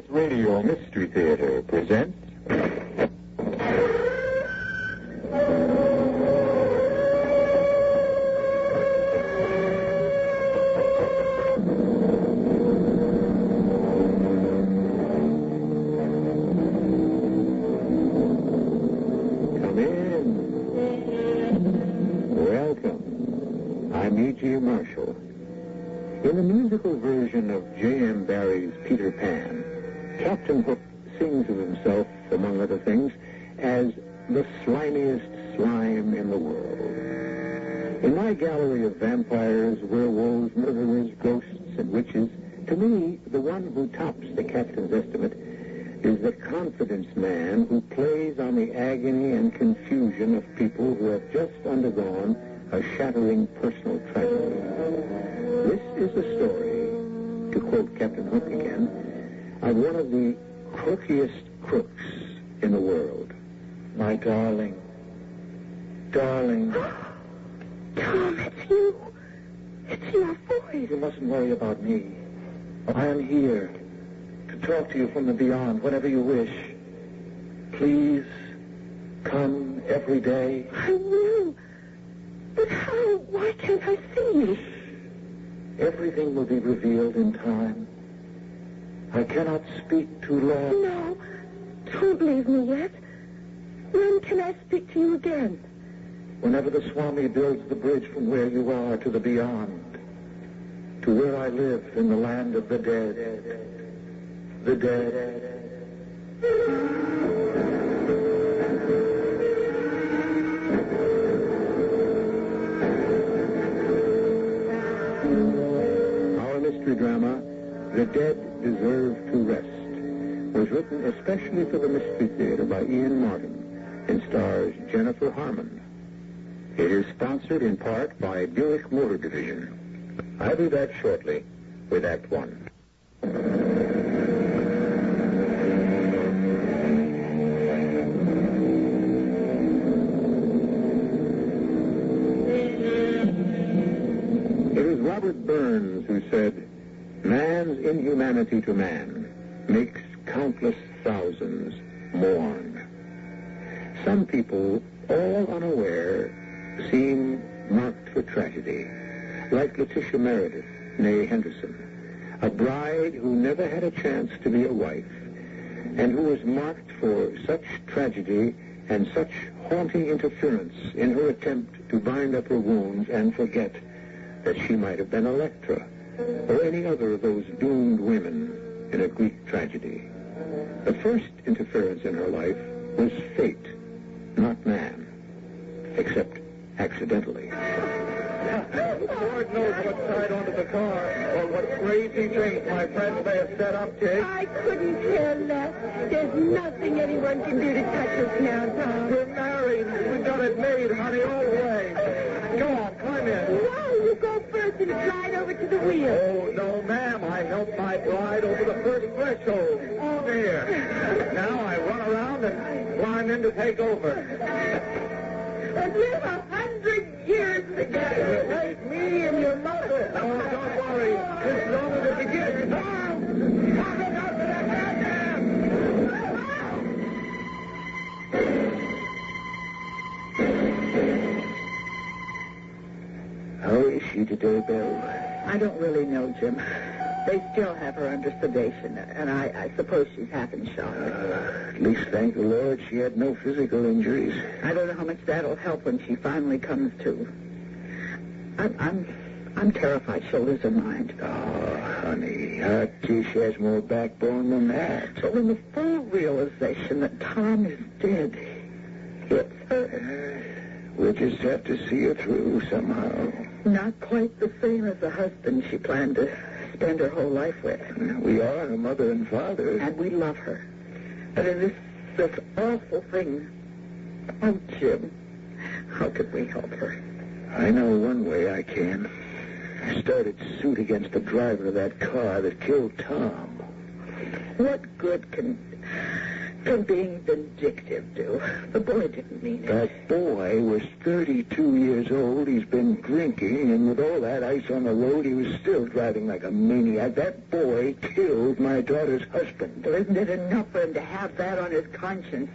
Radio Mystery Theater presents... Come in. Welcome. I'm E.G. Marshall. In the musical version of J.M. Barrie's Peter Pan, Captain Hook sings of himself, among other things, as the slimiest slime in the world. In my gallery of vampires, werewolves, murderers, ghosts, and witches, to me, the one who tops the captain's estimate is the confidence man who plays on the agony and confusion of people who have just undergone a shattering personal tragedy. This is the story, to quote Captain Hook again, of one of the crookiest crooks in the world. My darling. Darling. Tom, it's you. It's your voice. You mustn't worry about me. I am here to talk to you from the beyond whenever you wish. Please, come every day. I will. But how? Why can't I see you? Everything will be revealed in time. I cannot speak too long. No, don't leave me yet. When can I speak to you again? Whenever the Swami builds the bridge from where you are to the beyond, to where I live in the land of the dead. The dead. Our mystery drama, The Dead Deserve to Rest, was written especially for the Mystery Theater by Ian Martin and stars Jennifer Harmon. It is sponsored in part by Buick Motor Division. I'll be back shortly with Act One. It was Robert Burns who said, "Man's inhumanity to man makes countless thousands mourn." Some people, all unaware, seem marked for tragedy, like Letitia Meredith, née Henderson, a bride who never had a chance to be a wife, and who was marked for such tragedy and such haunting interference in her attempt to bind up her wounds and forget that she might have been Electra, or any other of those doomed women in a Greek tragedy. The first interference in her life was fate, not man, except accidentally. Lord knows what tied onto the car, or what crazy things my friends may have set up, Jake. I couldn't care less. There's nothing anyone can do to touch us now, Tom. We're married. We got it made, honey, all the way. Go on, climb in. No, you go first and slide over to the wheel. Oh, no, ma'am. I helped my bride over the first threshold. There. Now I run around and climb in to take over. And live 100 years together. Take me and your mother. Oh, don't worry. This is only the beginning. How is she today, Bill? I don't really know, Jim. They still have her under sedation, and I suppose she's half in shock. At least, thank the Lord, she had no physical injuries. I don't know how much that'll help when she finally comes to. I'm terrified, shoulders and mind. Oh, honey, she has more backbone than that. So when the full realization that Tom is dead hits her... We'll just have to see her through somehow. Not quite the same as the husband she planned to spend her whole life with. We are her mother and father. And we love her. But in this awful thing... Oh, Jim, how could we help her? I know one way I can. I started suit against the driver of that car that killed Tom. What good can For being vindictive, Bill. The boy didn't mean it. That boy was 32 years old. He's been drinking, and with all that ice on the road, he was still driving like a maniac. That boy killed my daughter's husband. Well, isn't it enough for him to have that on his conscience?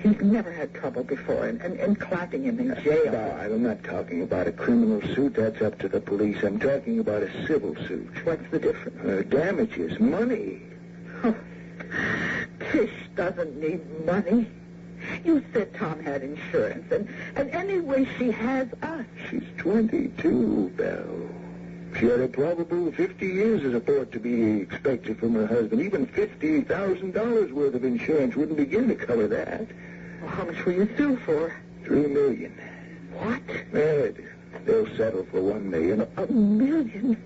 He's never had trouble before, and clapping him in jail. No, I'm not talking about a criminal suit. That's up to the police. I'm talking about a civil suit. What's the difference? Damages, money. Oh, Tish doesn't need money. You said Tom had insurance, and anyway, she has us. She's 22, Belle. She had a probable 50 years as a thought to be expected from her husband. Even $50,000 worth of insurance wouldn't begin to cover that. Well, how much will you sue for? $3 million. What? They'll settle for $1 million. $1 million?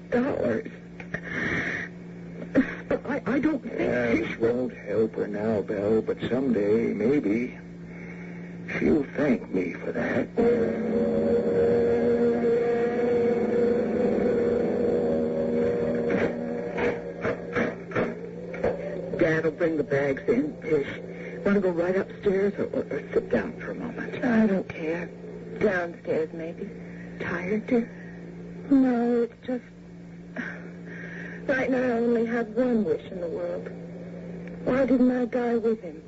But I don't think This won't help her now, Belle, but someday, maybe, she'll thank me for that. Dad'll bring the bags in, Tish. Want to go right upstairs or sit down for a moment? I don't care. Downstairs, maybe. Tired, dear? No, it's just... Right now, I only have one wish in the world. Why didn't I die with him?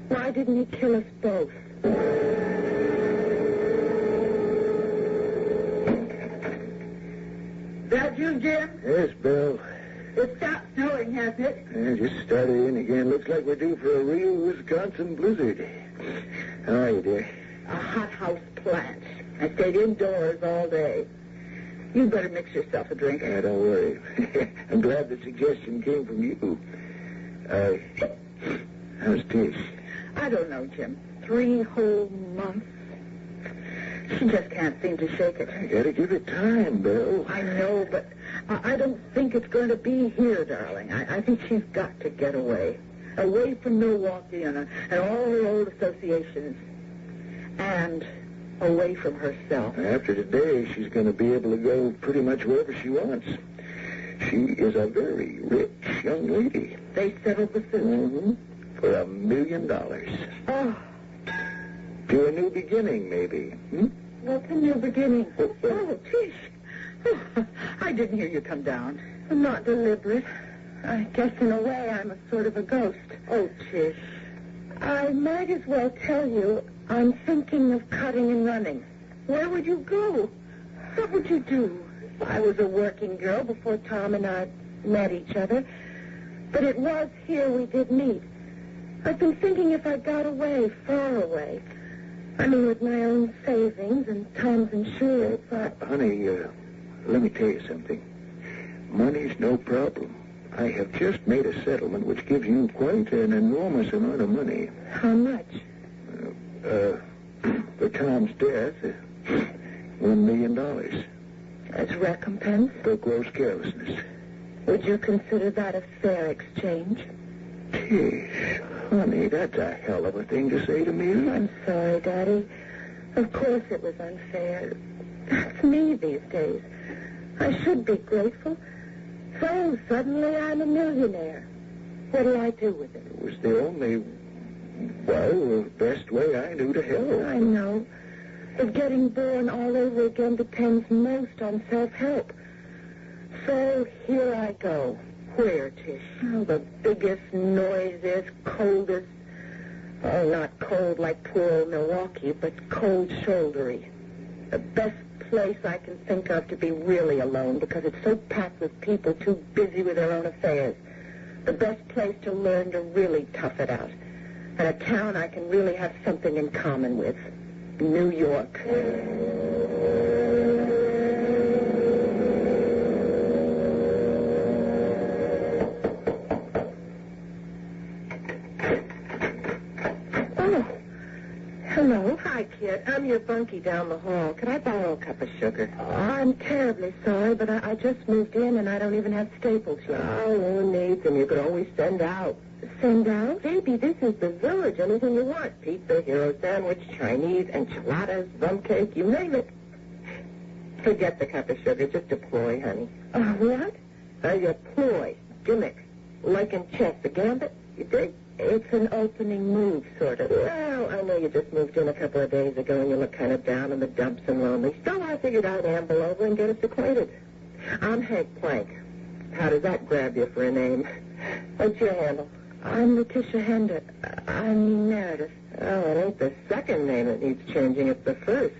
Why didn't he kill us both? That you, Jim? Yes, Belle. It stopped snowing, hasn't it? Just started in again. Looks like we're due for a real Wisconsin blizzard. How are you, dear? A hothouse plant. I stayed indoors all day. You'd better mix yourself a drink. Don't worry. I'm glad the suggestion came from you. How's Tish? I don't know, Jim. 3 whole months. She just can't seem to shake it. I gotta give it time, Bill. I know, but I don't think it's going to be here, darling. I think she's got to get away. Away from Milwaukee and all her old associations. And away from herself. After today, she's going to be able to go pretty much wherever she wants. She is a very rich young lady. They settled the suit. Mm-hmm. For $1 million. Oh. To a new beginning, maybe. What's a new beginning? Oh, Tish. Oh, I didn't hear you come down. Not deliberate. I guess in a way I'm a sort of a ghost. Oh, Tish. I might as well tell you I'm thinking of cutting and running. Where would you go? What would you do? I was a working girl before Tom and I met each other. But it was here we did meet. I've been thinking if I got away, far away. I mean, with my own savings and Tom's insurance. Honey, let me tell you something. Money's no problem. I have just made a settlement which gives you quite an enormous amount of money. How much? For Tom's death, $1 million. As recompense? For gross carelessness. Would you consider that a fair exchange? Tish, honey, that's a hell of a thing to say to me. I'm sorry, Daddy. Of course it was unfair. That's me these days. I should be grateful. So suddenly I'm a millionaire. What do I do with it? It was the only, best way I knew to help. I know. But getting born all over again depends most on self-help. So here I go. Where, Tish? Oh, the biggest, noisiest, coldest... Oh, not cold like poor old Milwaukee, but cold-shouldery. The best place I can think of to be really alone because it's so packed with people too busy with their own affairs. The best place to learn to really tough it out. And a town I can really have something in common with. New York. Hello. Hi, kid. I'm your bunkie down the hall. Could I borrow a cup of sugar? Oh, I'm terribly sorry, but I just moved in and I don't even have staples yet. Oh, who needs them? You could always send out. Send out? Baby, this is the village. Anything you want. Pizza, hero sandwich, Chinese, enchiladas, rum cake, you name it. Forget the cup of sugar. Just a ploy, honey. What? Your ploy. Gimmick. Like in chess. The gambit. You dig? It's an opening move, sort of. Well, I know you just moved in a couple of days ago and you look kind of down in the dumps and lonely. Still, I figured I'd amble over and get us acquainted. I'm Hank Plank. How does that grab you for a name? What's your handle? I'm Letitia Meredith. Oh, it ain't the second name that needs changing. It's the first.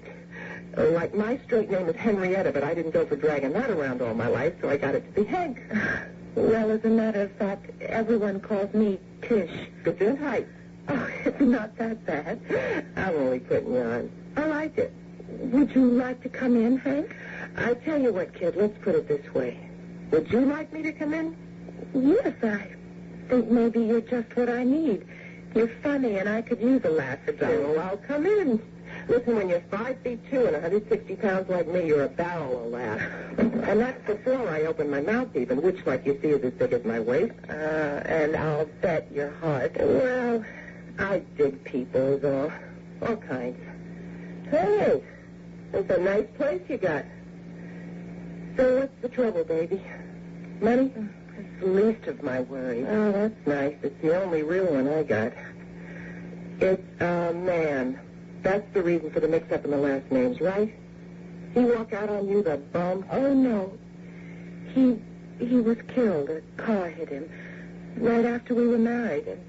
Like my straight name is Henrietta, but I didn't go for dragging that around all my life, so I got it to be Hank. Well, as a matter of fact, everyone calls me Tish. It's in height. Oh, it's not that bad. I'm only putting you on. I like it. Would you like to come in, Hank? I tell you what, kid, let's put it this way. Would you like me to come in? Yes, I think maybe you're just what I need. You're funny, and I could use a laugh or two. Oh, I'll come in. Listen, when you're 5'2" and 160 pounds like me, you're a barrel of laugh. And that's before I open my mouth even, which, like you see, is as big as my waist. And I'll bet your heart. Well, I dig people, is all kinds. Hey, that's a nice place you got. So what's the trouble, baby? Money? It's the least of my worries. Oh, that's nice. It's the only real one I got. It's a man. That's the reason for the mix-up in the last names, right? He walk out on you, the bum? Oh, no. He was killed. A car hit him right after we were married, and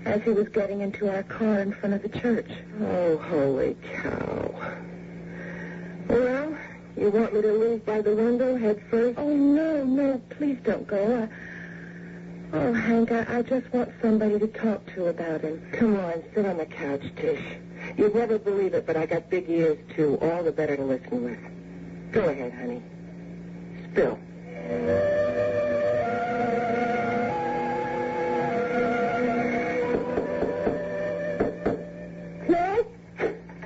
as he was getting into our car in front of the church. Oh, holy cow. Well, you want me to leave by the window head first? Oh, no, please don't go. Oh, Hank, I just want somebody to talk to about him. Come on, sit on the couch, Tish. You'd never believe it, but I got big ears, too, all the better to listen with. Go ahead, honey. Spill. Claire?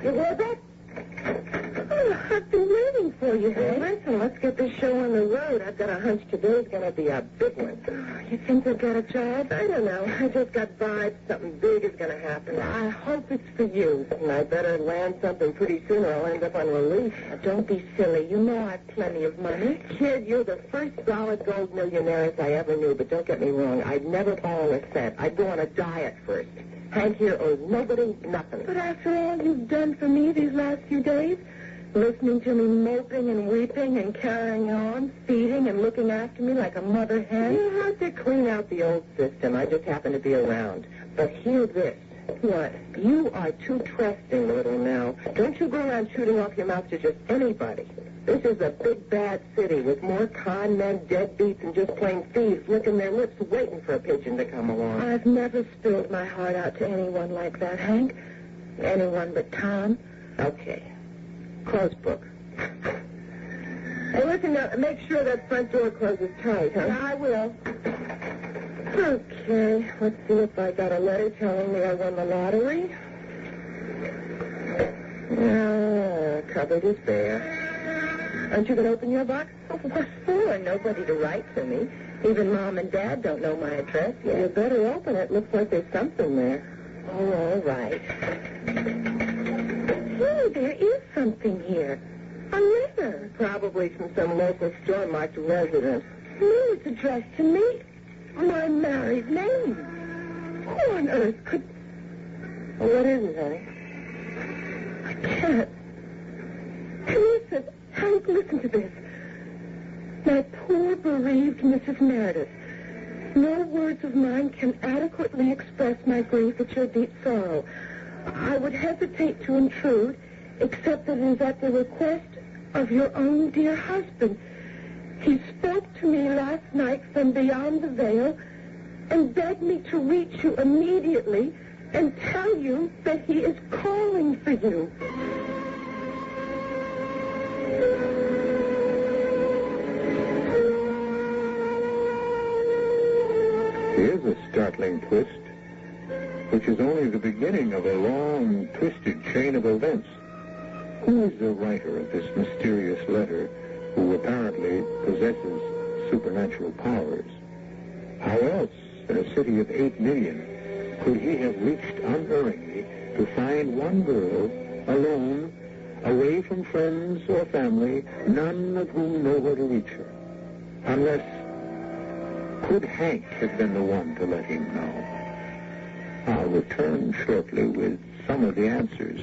You heard that? Oh, I've been waiting for you, Hank. Listen, let's get this show on the road. I've got a hunch today's going to be a big one. You think we'll get a job? I don't know. I just got vibes. Something big is going to happen. I hope it's for you. And I better land something pretty soon or I'll end up on relief. Now, don't be silly. You know I've plenty of money. Kid, you're the first solid gold millionaire I ever knew, but don't get me wrong. I'd never borrow a cent. I'd go on a diet first. Hank here owes nobody nothing. But after all you've done for me these last few days, listening to me moping and weeping and carrying on, feeding and looking after me like a mother hen. You had to clean out the old system. I just happened to be around. But hear this. What? You are too trusting, little Nell. Don't you go around shooting off your mouth to just anybody. This is a big, bad city with more con men, deadbeats, and just plain thieves licking their lips waiting for a pigeon to come along. I've never spilled my heart out to anyone like that, Hank. Anyone but Tom. Okay. Close book. Hey, listen, now, make sure that front door closes tight, huh? Yeah, I will. Okay, let's see if I got a letter telling me I won the lottery. Cupboard is bare. Aren't you going to open your box? Oh, what for? Nobody to write to me. Even Mom and Dad don't know my address yet. You better open it. Looks like there's something there. Oh, all right. Hey, there is something here. A letter. Probably from some local store-marked resident. No, it's addressed to me. My married name. Who on earth could... Well, what is it, honey? I can't. Listen, Hank, listen to this. My poor, bereaved Mrs. Meredith. No words of mine can adequately express my grief at your deep sorrow. I would hesitate to intrude, except that it is at the request of your own dear husband. He spoke to me last night from beyond the veil and begged me to reach you immediately and tell you that he is calling for you. Here's a startling twist, which is only the beginning of a long, twisted chain of events. Who is the writer of this mysterious letter, who apparently possesses supernatural powers? How else, in a city of 8 million, could he have reached unerringly to find one girl, alone, away from friends or family, none of whom know where to reach her? Unless, could Hank have been the one to let him know? I'll return shortly with some of the answers.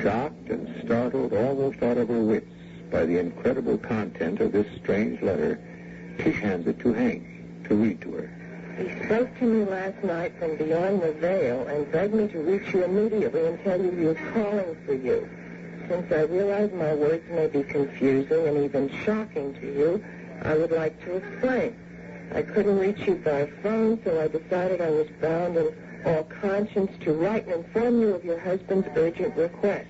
Shocked and startled almost out of her wits by the incredible content of this strange letter, Tish hands it to Hank to read to her. He spoke to me last night from beyond the veil and begged me to reach you immediately and tell you he was calling for you. Since I realize my words may be confusing and even shocking to you, I would like to explain. I couldn't reach you by phone, so I decided I was bound in all conscience to write and inform you of your husband's urgent request.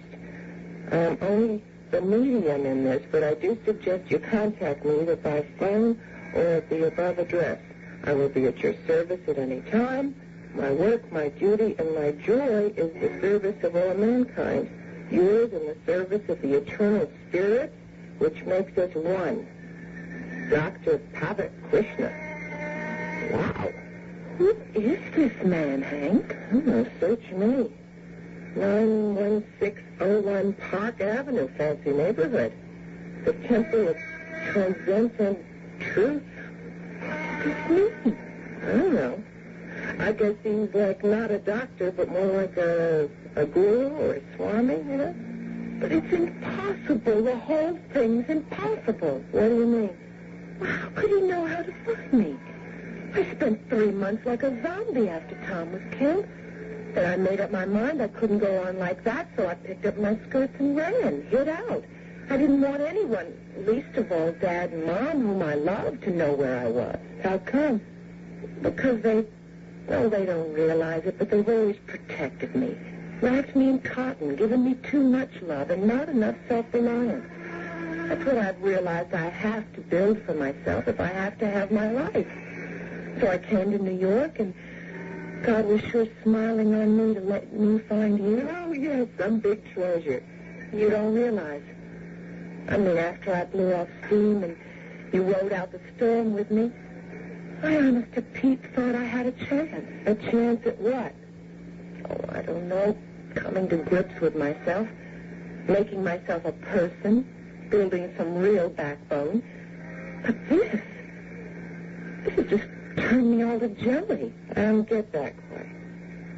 I am only the medium in this, but I do suggest you contact me either by phone or at the above address. I will be at your service at any time. My work, my duty, and my joy is the service of all mankind. Yours in the service of the eternal spirit, which makes us one. Dr. Pavat Krishna. Wow. Who is this man, Hank? Search me. 91601 Park Avenue, fancy neighborhood. The Temple of Transcendent Truth. What does this mean? I don't know. I guess he's like not a doctor, but more like a guru or a swami, you know? But it's impossible. The whole thing's impossible. What do you mean? Well, how could he know how to find me? I spent 3 months like a zombie after Tom was killed. Then I made up my mind I couldn't go on like that, so I picked up my skirts and ran, hid out. I didn't want anyone, least of all Dad and Mom, whom I loved, to know where I was. How come? Because they don't realize it, but they've always protected me. Wrapped me in cotton, given me too much love and not enough self-reliance. That's what I've realized I have to build for myself if I have to have my life. So I came to New York, and God was sure smiling on me to let me find you. Oh, yes, some big treasure. You don't realize. I mean, after I blew off steam and you rode out the storm with me, I honest to Pete thought I had a chance. A chance at what? Oh, I don't know. Coming to grips with myself, making myself a person, building some real backbone. But this has just turned me all to jelly. I don't get that quite.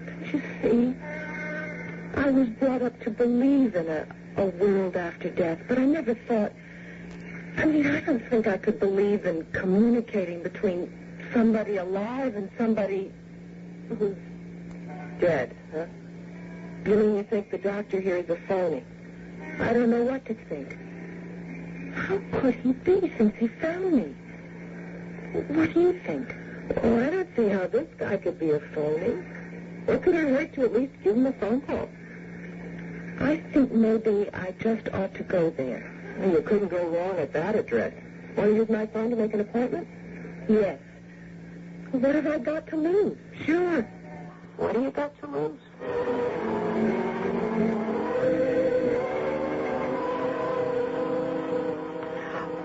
Don't you see? I was brought up to believe in a world after death, but I never thought... I don't think I could believe in communicating between somebody alive and somebody who's dead, huh? You mean you think the doctor here is a phony? I don't know what to think. How could he be since he found me? What do you think? Oh, I don't see how this guy could be a phony. What could it hurt to at least give him a phone call? I think maybe I just ought to go there. Well, you couldn't go wrong at that address. Want to use my phone to make an appointment? Yes. What have I got to lose? Sure. What do you got to lose?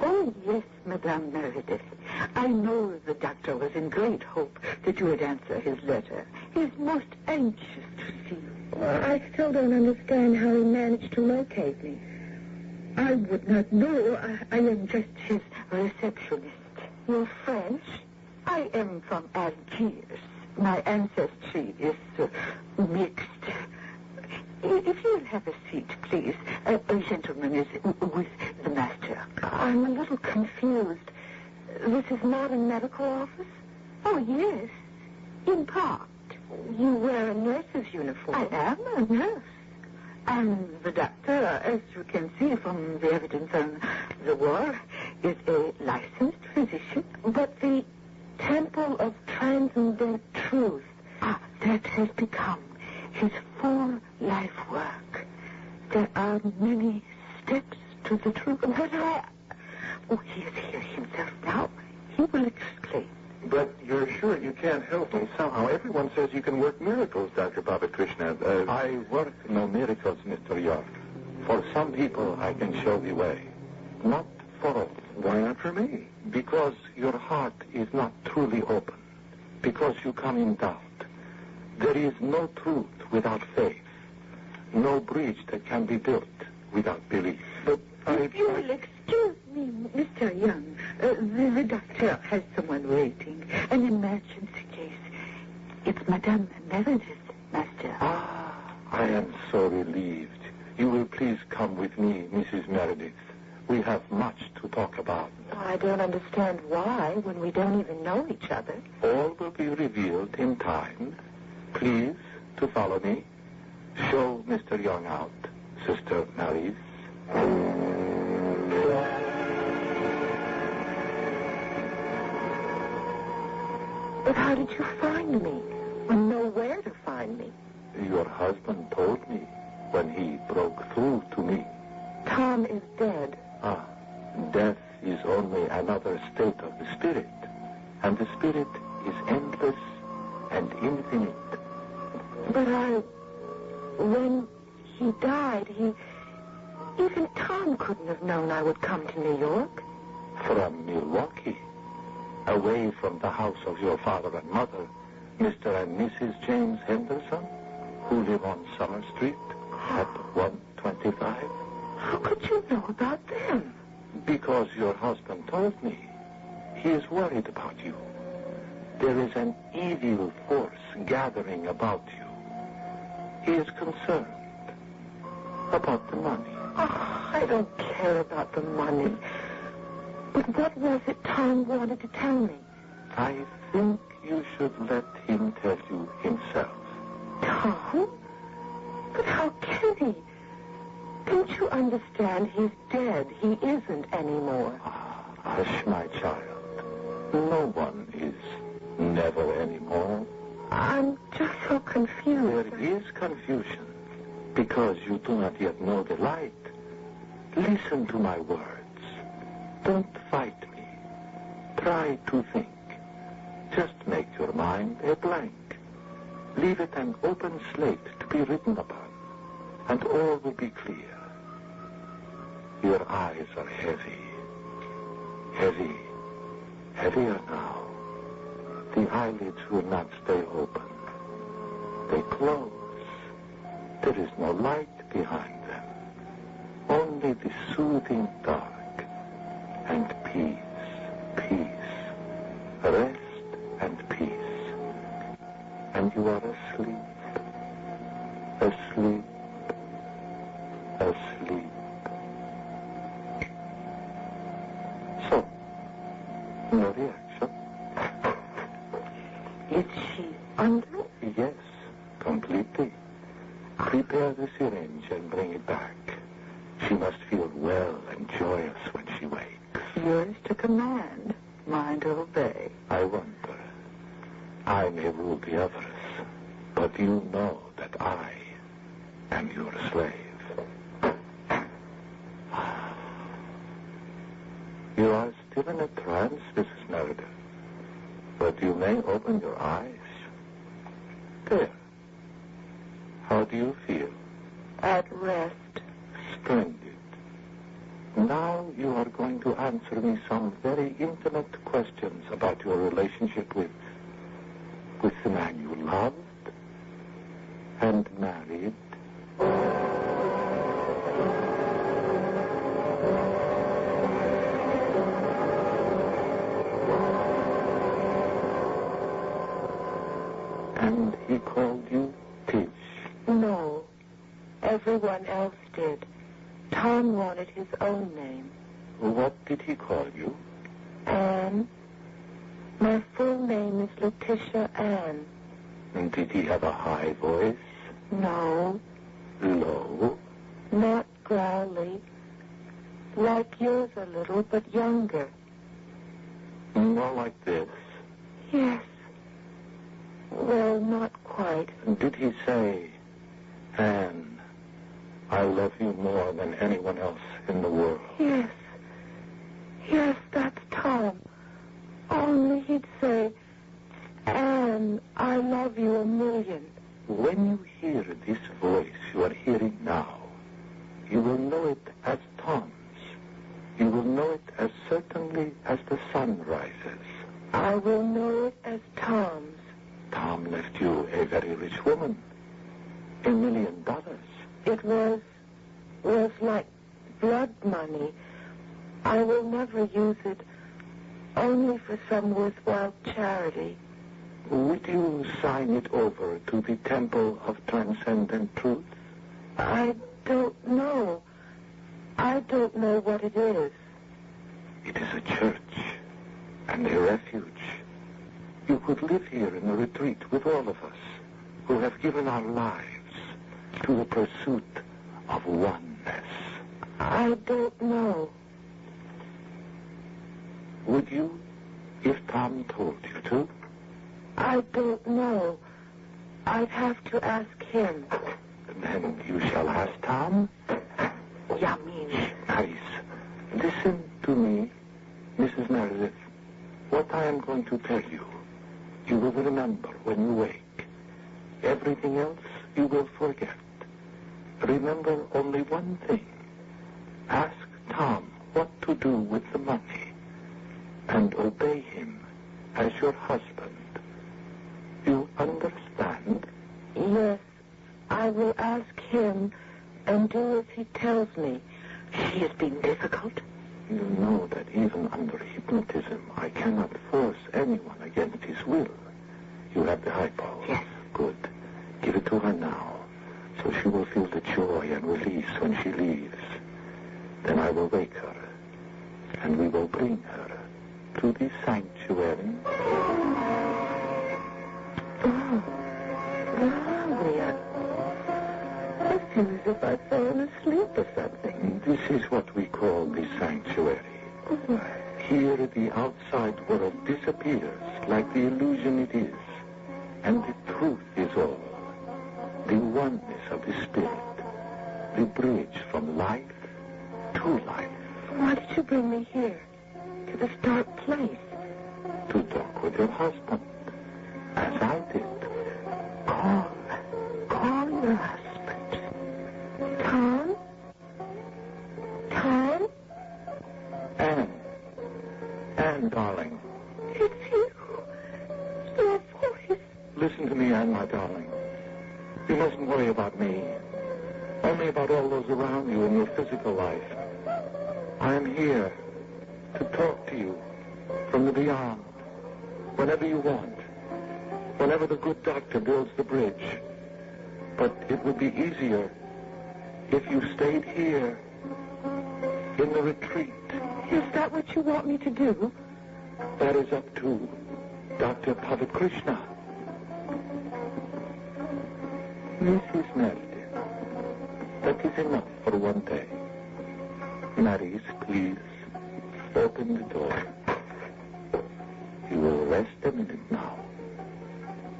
Oh, yes, Madame Meredith. I know the doctor was in great hope that you would answer his letter. He is most anxious to see you. Well, I still don't understand how he managed to locate me. I would not know. I am just his receptionist. You're French? I am from Algiers. My ancestry is mixed. If you'll have a seat, please. A gentleman is with the master. I'm a little confused. This is not a medical office? Oh, yes. In part. You wear a nurse's uniform. I am a nurse. And the doctor, as you can see from the evidence on the wall, is a licensed physician. But the Temple of Transcendent Truth, that has become his full life work. There are many steps to the truth. But he is here himself now. He will explain. But you're sure you can't help me somehow? Everyone says you can work miracles, Dr. Krishna. I work no miracles, Mr. York. For some people, I can show the way. Not for all. Why not for me? Because your heart is not truly open. Because you come in doubt. There is no truth without faith. no bridge that can be built without belief. But If you will excuse me, Mr. Young, the doctor has someone waiting. An emergency case. It's Madame Meredith, Master. I am so relieved. You will please come with me, Mrs. Meredith. We have much to talk about. I don't understand why when we don't even know each other. All will be revealed in time. Please to follow me. Show Mr. Young out, Sister Maryse. But how did you find me? I know where to find me. Your husband told me when he broke through to me. Tom is dead. Death is only another state of the spirit, and the spirit is endless and infinite. But when he died, even Tom couldn't have known I would come to New York. From Milwaukee, away from the house of your father and mother, Mr. and Mrs. James Henderson, who live on Summer Street at 125. How could you know about them? Because your husband told me. He is worried about you. There is an evil force gathering about you. He is concerned about the money. I don't care about the money. But what was it Tom wanted to tell me? I think you should let him tell you himself. Tom? But how can he? Don't you understand? He's dead. He isn't anymore. Hush, my child. No one is never anymore. I'm just so confused. There is confusion because you do not yet know the light. Listen to my words. Don't fight me. Try to think. Just make your mind a blank. Leave it an open slate to be written upon, and all will be clear. Your eyes are heavy. Heavy. Heavier now. The eyelids will not stay open. They close. There is no light behind them. Only the soothing dark. And peace. Peace. Rest and peace. And you are asleep. Asleep. Asleep. So, no reaction? Is she under? Yes, completely. Prepare the syringe and bring it back. She must feel well and joyous when she wakes. Yours to command, mine to obey. I wonder. I may rule the others, but you know that I am your slave. You are still in a trance, Mrs. Meredith, but you may open your eyes. There. How do you feel? At rest. Splendid. Now you are going to answer me some very intimate questions about your relationship with the man you loved and married. And he called you Tish. No. Everyone else did. Tom wanted his own name. What did he call you? Anne. My full name is Letitia Ann. And did he have a high voice? No. Low? Not growly. Like yours a little, but younger. More like this? Yes. Well, not quite. Did he say, Anne, I love you more than anyone else in the world? Yes. Yes, that's Tom. Only he'd say, Anne, I love you a million. When you hear this voice you are hearing now, you will know it as Tom's. You will know it as certainly as the sun rises. I will know it as Tom's. Tom left you a very rich woman. $1 million. It was like blood money. I will never use it, only for some worthwhile charity. Would you sign it over to the Temple of Transcendent Truth? I don't know. I don't know what it is. It is a church and a refuge. You could live here in the retreat with all of us who have given our lives to the pursuit of oneness. I don't know. Would you, if Tom told you to? I don't know. I'd have to ask him. Then you shall ask Tom. Yamin. Nice. Listen to me, Mrs. Meredith. What I am going to tell you, you will remember when you wake. Everything else you will forget. Remember only one thing. Ask Tom what to do with the money, and obey him as your husband. You understand? Yes, I will ask him and do as he tells me. She is being difficult. You know that even under hypnotism, I cannot force anyone against his will. You have the highball. Yes. Good. Give it to her now, so she will feel the joy and release when she leaves. Then I will wake her, and we will bring her to the sanctuary. Oh, golly, I feel as if I'd fallen asleep or something. This is what we call the sanctuary. Oh. Here the outside world disappears like the illusion it is, and the truth is all. The oneness of the spirit, the bridge from life to life. Why did you bring me here, to this dark place? To talk with your husband, as I did. Call your husband. Tom? Tom? Anne, darling. It's you. Your voice. Listen to me, Anne, my darling. You mustn't worry about me. Only about all those around you in your physical life. I am here to talk to you from the beyond, whenever you want, whenever the good doctor builds the bridge. But it would be easier if you stayed here in the retreat. Is that what you want me to do? That is up to Dr. Krishna. Mrs. Meredith, that is enough for one day. Mary's, please, open the door. You will rest a minute now,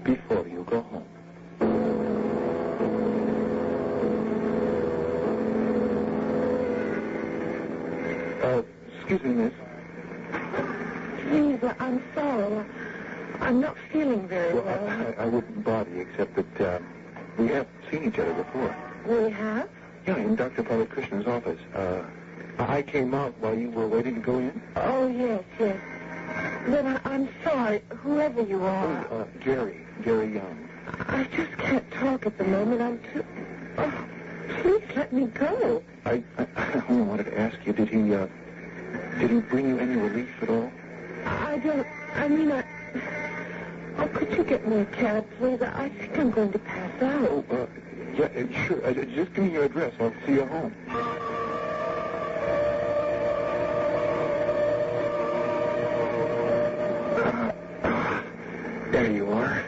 before you go home. Excuse me, miss. Please, I'm sorry. I'm not feeling very well. I wouldn't bother you, except that we have seen each other before. We have? Yeah, in Dr. Krishna's office. I came out while you were waiting to go in. Oh, yes. Then I'm sorry, whoever you are. Oh, Jerry Young. I just can't talk at the moment. I'm too... Oh, please let me go. I only wanted to ask you, did he bring you any relief at all? Oh, could you get me a cab, please? I think I'm going to pass out. Oh, yeah, sure. Just give me your address. I'll see you home. There you are.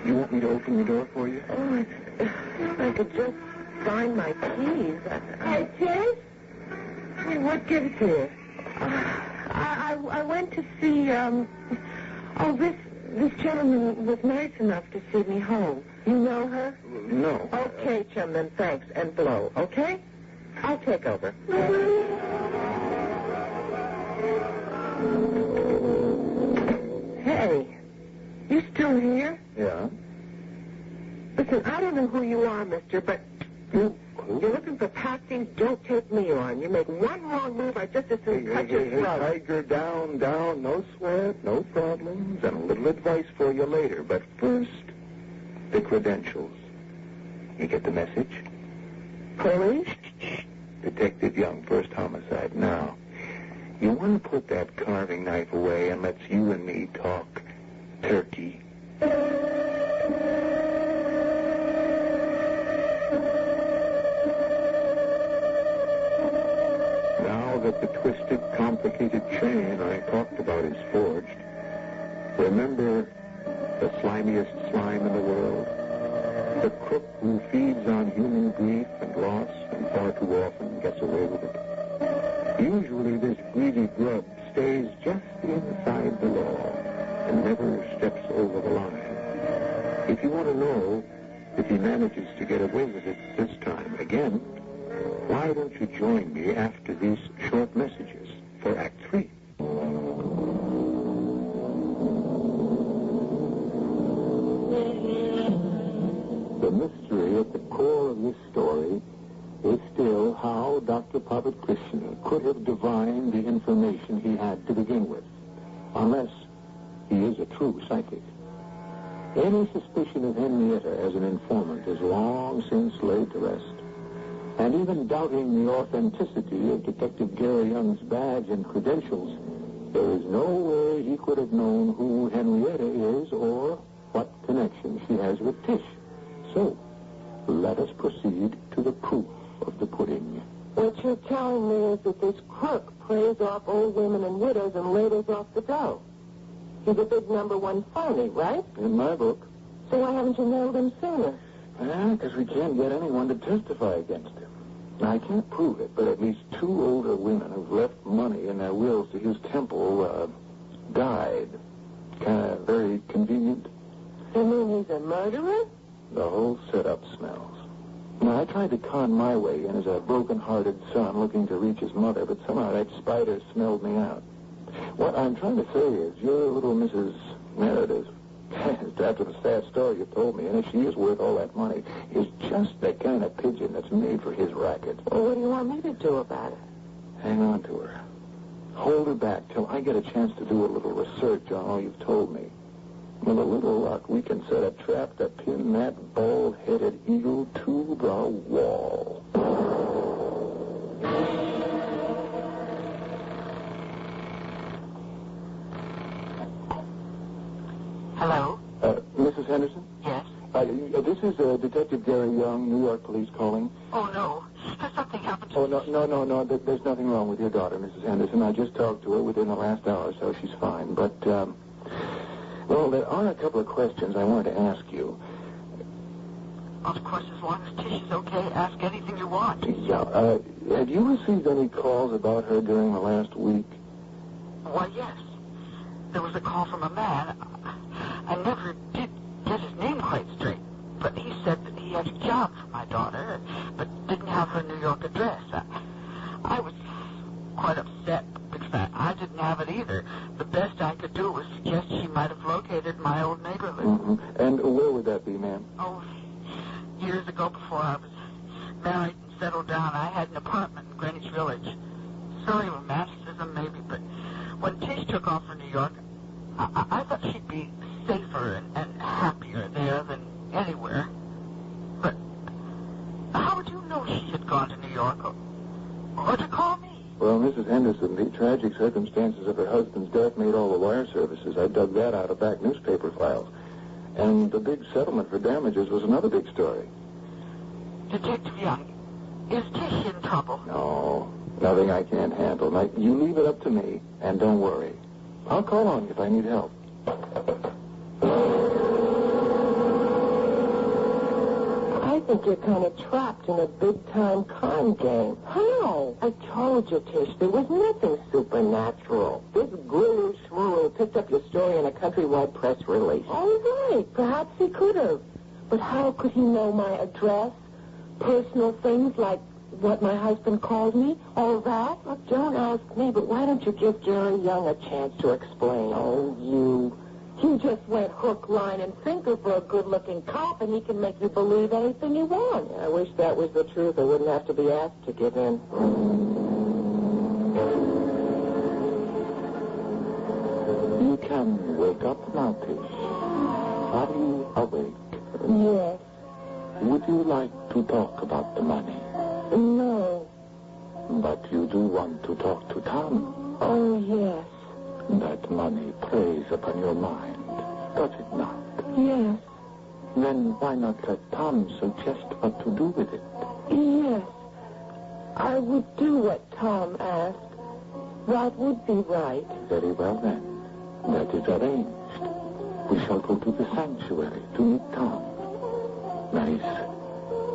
You want me to open the door for you? Oh, if I could just find my keys. Hey, Teri? Hey, what gives here? I went to see, this gentleman was nice enough to see me home. You know her? No. Okay, chum, then thanks. And blow, okay? I'll take over. Hey, you still here? Yeah? Listen, I don't know who you are, mister, but you're looking for Patsy. Don't take me on. You make one wrong move, I just as soon cut your throat. Tiger, down. No sweat, no problems, and a little advice for you later. But first, the credentials. You get the message? Police? Detective Young, first homicide. Now, you want to put that carving knife away and let's you and me talk turkey. Now that the twisted, complicated chain I talked about is forged, remember the slimiest slime in the world? The crook who feeds on human grief and loss and far too often gets away with it. Usually this greedy grub stays just inside the law and never steps over the line. If you want to know if he manages to get away with it this time again, why don't you join me after these short messages for Act 3? The mystery at the core of this story is still how Dr. Pavat Krishna could have divined the information he had to begin with, unless he is a true psychic. Any suspicion of Henrietta as an informant is long since laid to rest. And even doubting the authenticity of Detective Gary Young's badge and credentials, there is no way he could have known who Henrietta is or what connection she has with Tish. So, let us proceed to the proof of the pudding. What you're telling me is that this crook preys off old women and widows and ladles off the dough. He's a big #1 phony, right? In my book. So why haven't you nailed him sooner? Because we can't get anyone to testify against him. Now, I can't prove it, but at least 2 older women who've left money in their wills to his temple died. Kind of very convenient. You mean he's a murderer? The whole setup smells. Now, I tried to con my way in as a broken-hearted son looking to reach his mother, but somehow that spider smelled me out. What I'm trying to say is your little Mrs. Meredith, after the sad story you told me, and if she is worth all that money, is just the kind of pigeon that's made for his racket. Well, what do you want me to do about it? Hang on to her. Hold her back till I get a chance to do a little research on all you've told me. With a little luck, we can set a trap to pin that bald-headed eagle to the wall. Hello? Mrs. Henderson? Yes? This is Detective Gary Young, New York Police calling. Oh, no. Has something happened to Oh, no. There's nothing wrong with your daughter, Mrs. Henderson. I just talked to her within the last hour or so. She's fine. But, well, there are a couple of questions I wanted to ask you. Of course, as long as Tish is okay, ask anything you want. Yeah. Have you received any calls about her during the last week? Why, yes. There was a call from a man. I never did get his name quite straight, but he said that he had a job for my daughter, but didn't have her New York address. I was quite upset because I didn't have it either. The best I could do was suggest she might have located my old neighborhood. Mm-hmm. And where would that be, ma'am? Oh, years ago before I was married and settled down, I had an apartment in Greenwich Village. Silly romanticism, maybe, but when Tish took off for New York, I thought she'd be safer and happier there than anywhere. But how would you know she had gone to New York or to call me? Well, Mrs. Henderson, the tragic circumstances of her husband's death made all the wire services. I dug that out of back newspaper files. And the big settlement for damages was another big story. Detective Young, is Tish in trouble? No, nothing I can't handle. Now, you leave it up to me, and don't worry. I'll call on you if I need help. I think you're kind of trapped in a big-time con game. How? I told you, Tish, there was nothing supernatural. This guru shmuru picked up your story in a countrywide press release. Oh, right. Perhaps he could have. But how could he know my address? Personal things like what my husband called me? All that? Look, don't ask me, but why don't you give Gary Young a chance to explain? Oh, you just went hook, line, and sinker for a good-looking cop, and he can make you believe anything you want. I wish that was the truth. I wouldn't have to be asked to give in. You can wake up now, Tish. Are you awake? Yes. Would you like to talk about the money? No. But you do want to talk to Tom. Oh, yes. That money preys upon your mind, does it not? Yes. Then why not let Tom suggest what to do with it? Yes. I would do what Tom asked. That would be right. Very well, then. That is arranged. We shall go to the sanctuary to meet Tom. Nice.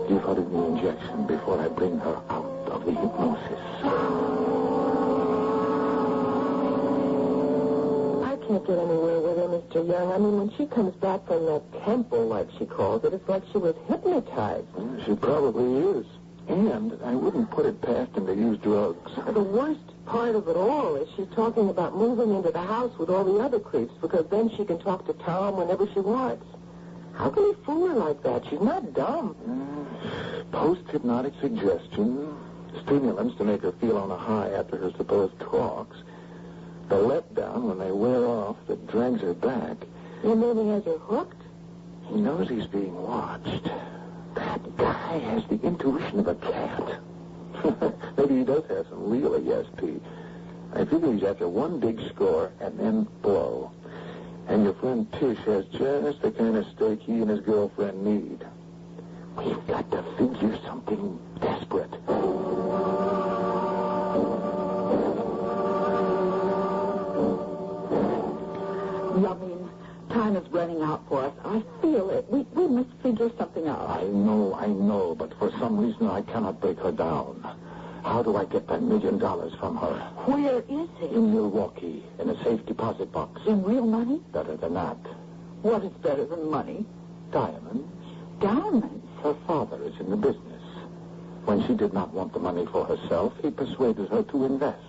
Give her the injection before I bring her out of the hypnosis. I can't get anywhere with her, Mr. Young. I mean, when she comes back from that temple, like she calls it, it's like she was hypnotized. She probably is. And I wouldn't put it past him to use drugs. The worst part of it all is she's talking about moving into the house with all the other creeps because then she can talk to Tom whenever she wants. How can he fool her like that? She's not dumb. Post-hypnotic suggestion, stimulants to make her feel on a high after her supposed talks, the letdown when they wear off that drags her back. You mean he has her hooked? He knows he's being watched. That guy has the intuition of a cat. Maybe he does have some real ESP. I figure he's after one big score and then blow. And your friend Tish has just the kind of stake he and his girlfriend need. We've got to figure something desperate. I mean, time is running out for us. I feel it. We must figure something out. I know, but for some reason I cannot break her down. How do I get that $1 million from her? Where is it? In Milwaukee, in a safe deposit box. In real money? Better than that. What is better than money? Diamonds. Diamonds? Her father is in the business. When she did not want the money for herself, he persuaded her to invest.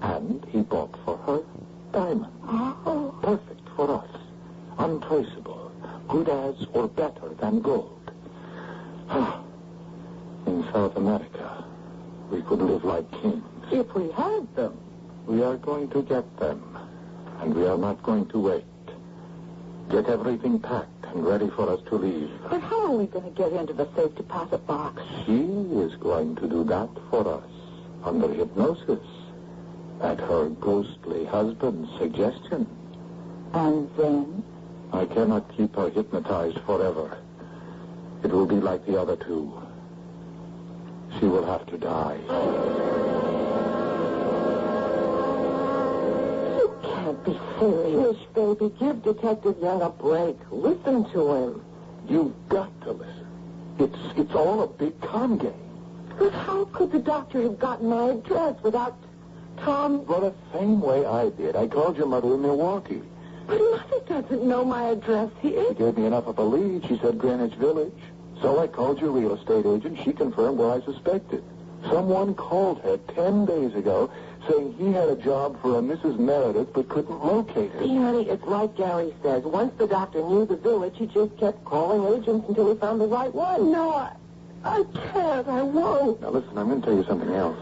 And he bought for her diamonds. Oh. Perfect for us. Untraceable. Good as or better than gold. In South America, we could live like kings. If we had them. We are going to get them. And we are not going to wait. Get everything packed and ready for us to leave. But how are we going to get into the safe deposit box? She is going to do that for us. Under hypnosis. At her ghostly husband's suggestion. And then? I cannot keep her hypnotized forever. It will be like the other two. She will have to die. You can't be serious, baby. Give Detective Young a break. Listen to him. You've got to listen. It's all a big con game. But how could the doctor have gotten my address without Tom? Well, the same way I did. I called your mother in Milwaukee. But Mother doesn't know my address here. She gave me enough of a lead. She said Greenwich Village. So I called your real estate agent. She confirmed what I suspected. Someone called her 10 days ago saying he had a job for a Mrs. Meredith but couldn't locate her. See, honey, it's like Gary says. Once the doctor knew the village, he just kept calling agents until he found the right one. No, I can't. I won't. Now, listen, I'm going to tell you something else.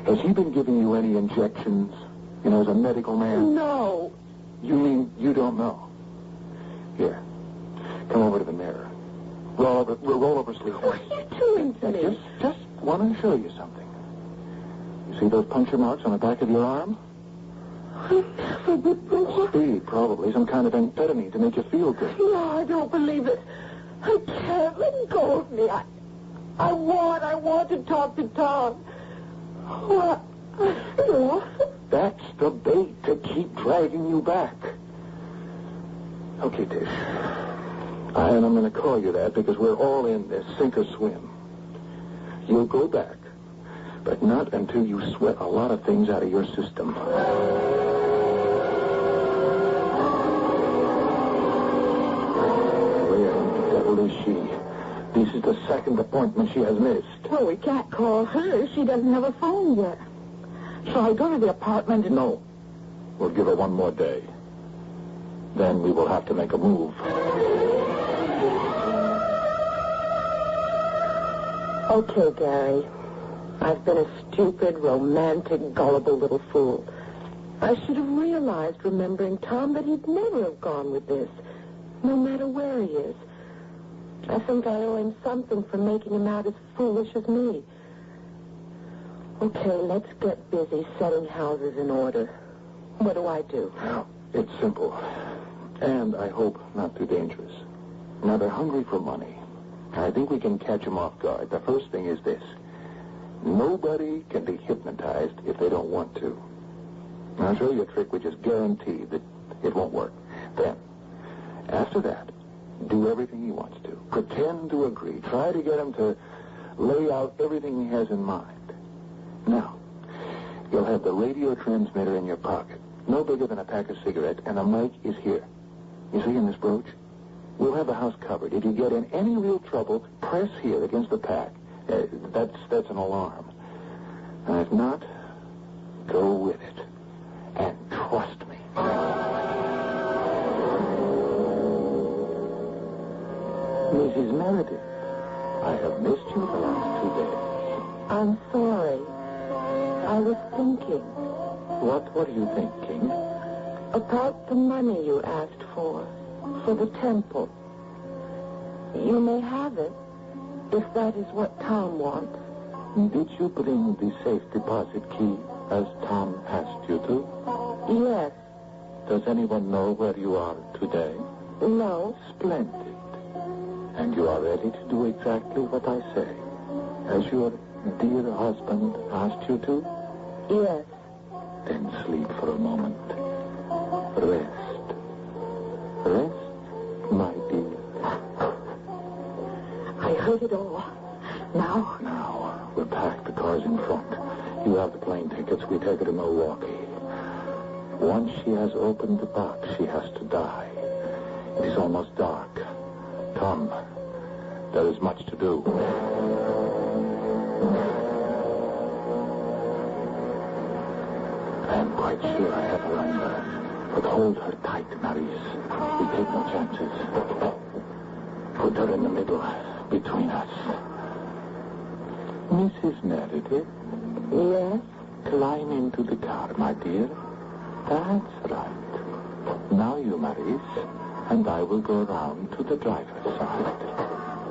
Has he been giving you any injections, as a medical man? No. You mean you don't know? Here, come over to the mirror. Roll over sleep. What are you doing to me? Just want to show you something. You see those puncture marks on the back of your arm? I never would believe. Speed, probably. Some kind of amphetamine to make you feel good. No, I don't believe it. I can't. Let go of me. I want to talk to Tom. What? That's the bait to keep dragging you back. Okay, Tish. And I'm going to call you that because we're all in this, sink or swim. You'll go back, but not until you sweat a lot of things out of your system. Where the devil is she? This is the second appointment she has missed. Well, we can't call her. She doesn't have a phone yet. Shall I go to the apartment and... No. We'll give her one more day. Then we will have to make a move. Okay, Gary. I've been a stupid, romantic, gullible little fool. I should have realized, remembering Tom, that he'd never have gone with this, no matter where he is. I think I owe him something for making him out as foolish as me. Okay, let's get busy setting houses in order. What do I do? Well, it's simple. And I hope not too dangerous. Now, they're hungry for money. I think we can catch them off guard. The first thing is this. Nobody can be hypnotized if they don't want to. I'll show you a trick which is guaranteed that it won't work. Then, after that, do everything he wants to. Pretend to agree. Try to get him to lay out everything he has in mind. Now, you'll have the radio transmitter in your pocket, no bigger than a pack of cigarettes, and the mic is here. You see in this brooch? We'll have the house covered. If you get in any real trouble, press here against the pack. That's an alarm. And if not, go with it. And trust me. Mrs. Meredith, I have missed you the last 2 days. I'm sorry. I was thinking. What are you thinking? About the money you asked for the temple. You may have it, if that is what Tom wants. Did you bring the safe deposit key as Tom asked you to? Yes. Does anyone know where you are today? No. Splendid. And you are ready to do exactly what I say, as your dear husband asked you to? Yes. Then sleep for a moment. Rest. Rest, my dear. I heard it all. Now, we'll pack the cars in front. You have the plane tickets. We take her to Milwaukee. Once she has opened the box, she has to die. It is almost dark. Come. There is much to do. I am quite sure I have her under. But hold her tight, Maurice. We take no chances. Put her in the middle, between us. Mrs. Meredith? Yes? Climb into the car, my dear. That's right. Now you, Maurice, and I will go around to the driver's side.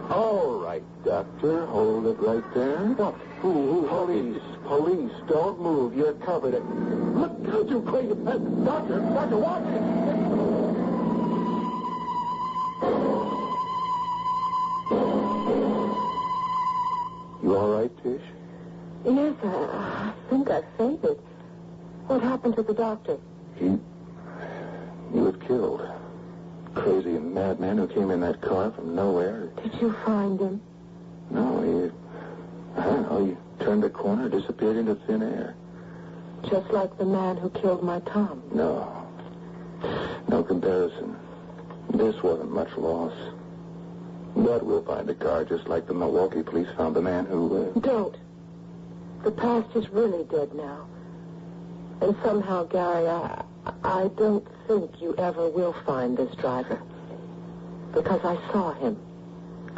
All right, Doctor. Hold it right there. What? Who? Police. Don't move. You're covered. Look out, you crazy peasant. Doctor, watch it. You all right, Tish? Yes, I think I fainted. What happened to the doctor? He was killed. Crazy and madman who came in that car from nowhere. Did you find him? No, I don't know, he turned a corner, disappeared into thin air. Just like the man who killed my Tom? No comparison. This wasn't much loss. But we'll find a car just like the Milwaukee police found the man who... Don't. The past is really dead now. And somehow, Gary, I don't think you ever will find this driver. Because I saw him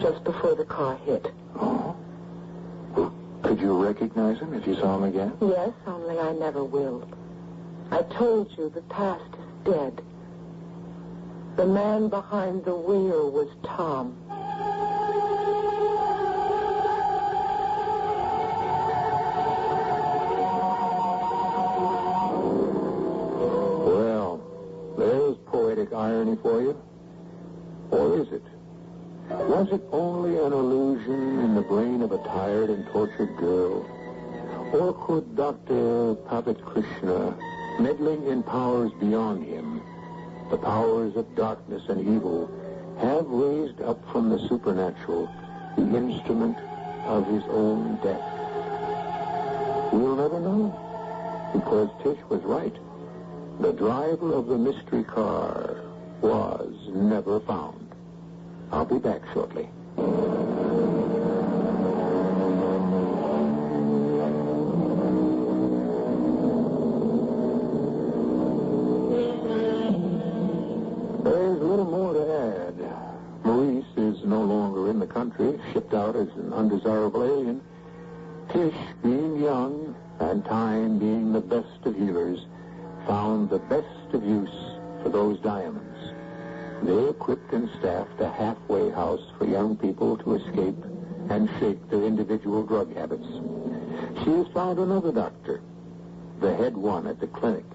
just before the car hit. Oh? Well, could you recognize him if you saw him again? Yes, only I never will. I told you the past is dead. The man behind the wheel was Tom. Irony for you? Or is it? Was it only an illusion in the brain of a tired and tortured girl? Or could Dr. Pavat Krishna, meddling in powers beyond him, the powers of darkness and evil, have raised up from the supernatural the instrument of his own death? We'll never know, because Tish was right. The driver of the mystery car was never found. I'll be back shortly. There's little more to add. Maurice is no longer in the country, shipped out as an undesirable alien. Tish, being young, and time being the best of healers, found the best of use for those diamonds. They equipped and staffed a halfway house for young people to escape and shake their individual drug habits. She has found another doctor, the head one at the clinic,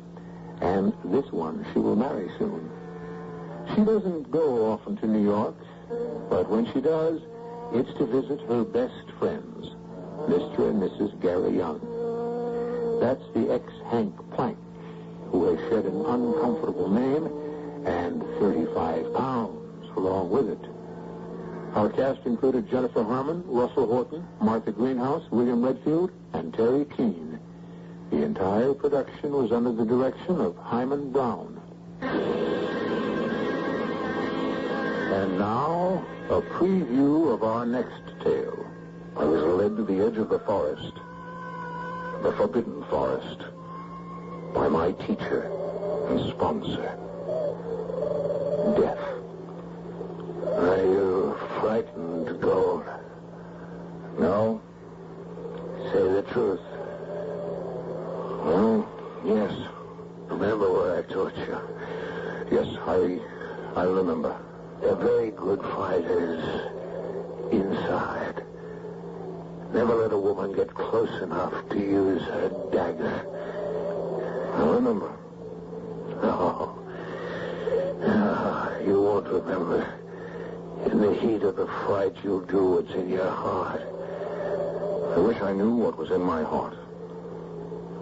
and this one she will marry soon. She doesn't go often to New York, but when she does, it's to visit her best friends, Mr. and Mrs. Gary Young. That's the ex-Hank Plank, who has shed an uncomfortable name and 35 pounds along with it. Our cast included Jennifer Harmon, Russell Horton, Martha Greenhouse, William Redfield, and Teri Keane. The entire production was under the direction of Harmon Brown. And now, a preview of our next tale. I was led to the edge of the forest, the forbidden forest, by my teacher and sponsor, Death. Are you frightened, Gold? No? Say the truth. Well, yes. Remember what I taught you? Yes, I remember. They're very good fighters inside. Never let a woman get close enough to use her dagger. I remember. No. You won't remember. In the heat of the fight, you'll do what's in your heart. I wish I knew what was in my heart.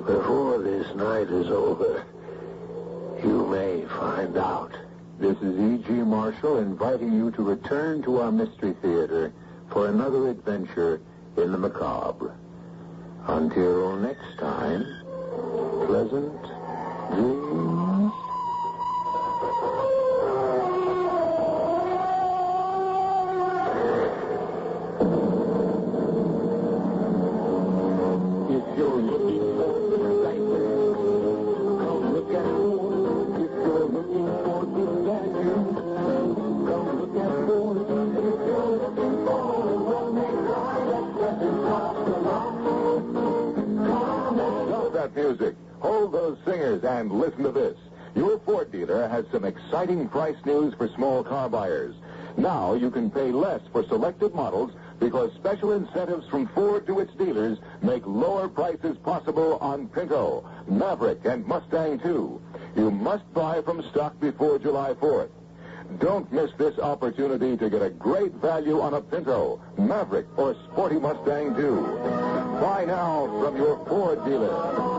Before this night is over, you may find out. This is E.G. Marshall inviting you to return to our Mystery Theater for another adventure in the macabre. Until next time, pleasant dreams. If you're looking for the right way, come look at Horton. If you're looking for the value, come look at Horton. If you're looking for the romance, Stop that music. Hold those singers and listen to this. Your Ford dealer has some exciting price news for small car buyers. Now you can pay less for selected models because special incentives from Ford to its dealers make lower prices possible on Pinto, Maverick, and Mustang too. You must buy from stock before July 4th. Don't miss this opportunity to get a great value on a Pinto, Maverick, or sporty Mustang too. Buy now from your Ford dealer.